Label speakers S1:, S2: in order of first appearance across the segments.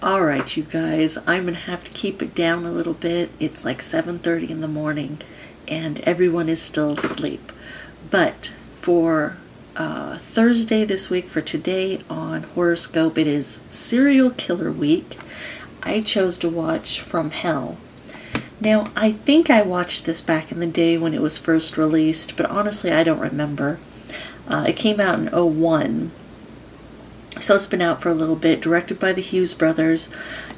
S1: Alright, you guys, I'm gonna have to keep it down a little bit. It's like 7:30 in the morning and everyone is still asleep. But for Thursday this week, for today on Horoscope, it is Serial Killer Week. I chose to watch From Hell. Now, I think I watched this back in the day when it was first released, but honestly I don't remember. It came out in '01. So it's been out for a little bit, directed by the Hughes brothers,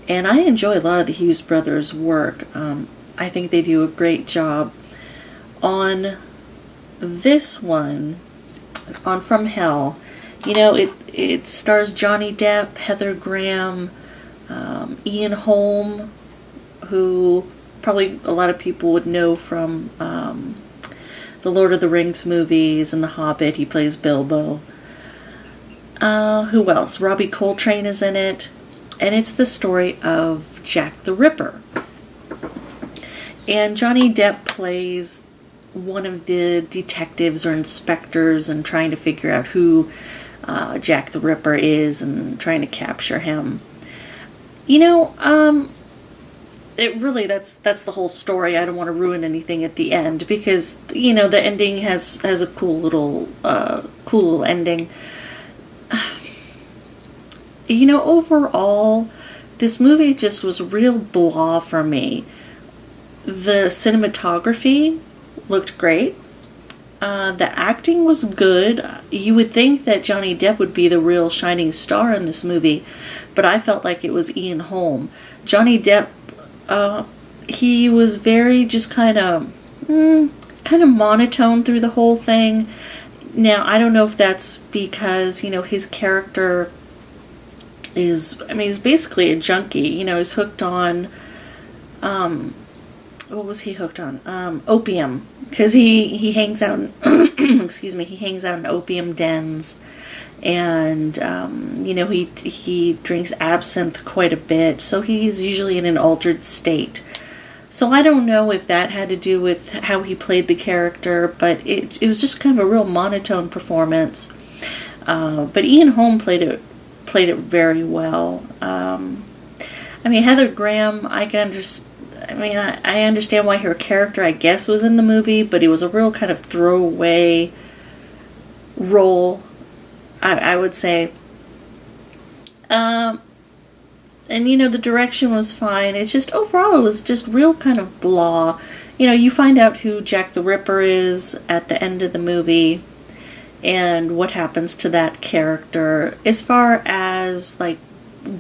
S1: and I enjoy a lot of the Hughes brothers' work. I think they do a great job. On this one, on From Hell, you know, it stars Johnny Depp, Heather Graham, Ian Holm, who probably a lot of people would know from the Lord of the Rings movies and The Hobbit. He plays Bilbo. Who else? Robbie Coltrane is in it. And it's the story of Jack the Ripper. And Johnny Depp plays one of the detectives or inspectors and trying to figure out who Jack the Ripper is and trying to capture him. You know, it really, that's the whole story. I don't want to ruin anything at the end because, you know, the ending has a cool little ending. You know, overall, this movie just was real blah for me. The cinematography looked great. The acting was good. You would think that Johnny Depp would be the real shining star in this movie, but I felt like it was Ian Holm. Johnny Depp, he was very just kind of monotone through the whole thing. Now, I don't know if that's because, you know, his character is, I mean, he's basically a junkie. You know, he's hooked on, what was he hooked on? Opium. Because he hangs out in, excuse me, he hangs out in opium dens. And, you know, he drinks absinthe quite a bit. So he's usually in an altered state. So I don't know if that had to do with how he played the character, but it was just kind of a real monotone performance. But Ian Holm played it very well. I mean, Heather Graham, I understand why her character, I guess, was in the movie, but it was a real kind of throwaway role, I would say. And, you know, the direction was fine. It's just, overall, it was just real kind of blah. You know, you find out who Jack the Ripper is at the end of the movie and what happens to that character. As far as, like,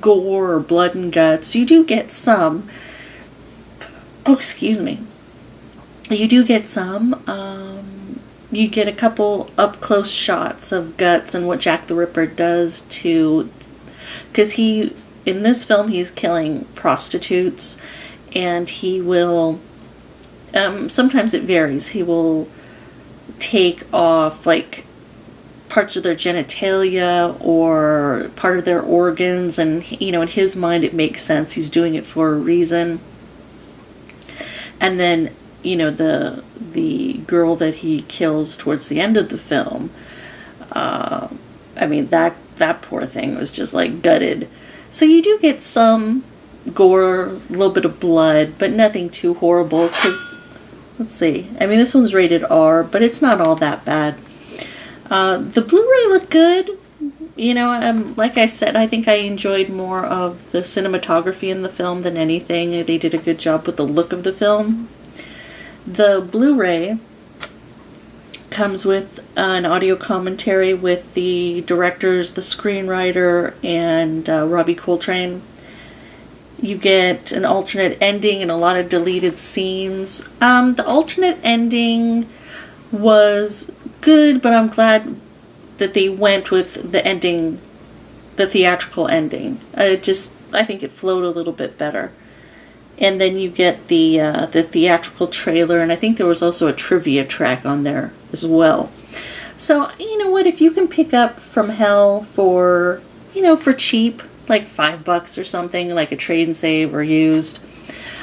S1: gore or blood and guts, you do get some. Oh, excuse me. You do get some. You get a couple up-close shots of guts and what Jack the Ripper does to... Because in this film, he's killing prostitutes, and he will, sometimes it varies, he will take off, like, parts of their genitalia or part of their organs, and, you know, in his mind it makes sense, he's doing it for a reason. And then, you know, the girl that he kills towards the end of the film, I mean, that poor thing was just, like, gutted. So you do get some gore, a little bit of blood, but nothing too horrible, because, let's see, I mean, this one's rated R, but it's not all that bad. The Blu-ray looked good. You know, like I said, I think I enjoyed more of the cinematography in the film than anything. They did a good job with the look of the film. The Blu-ray comes with an audio commentary with the directors, the screenwriter, and Robbie Coltrane. You get an alternate ending and a lot of deleted scenes. The alternate ending was good, but I'm glad that they went with the ending, the theatrical ending. I think it flowed a little bit better. And then you get the theatrical trailer, and I think there was also a trivia track on there as well. So, you know what, if you can pick up From Hell for, you know, for cheap, like $5 or something, like a trade and save or used,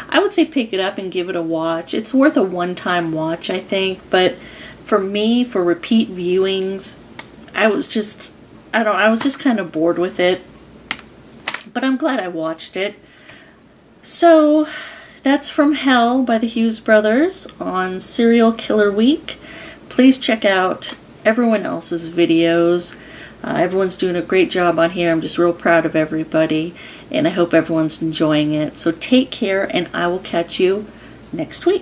S1: I would say pick it up and give it a watch. It's worth a one-time watch, I think, but for me, for repeat viewings, I was just kind of bored with it. But I'm glad I watched it. So that's From Hell by the Hughes Brothers on Serial Killer Week. Please check out everyone else's videos. Everyone's doing a great job on here. I'm just real proud of everybody, and I hope everyone's enjoying it. So take care, and I will catch you next week.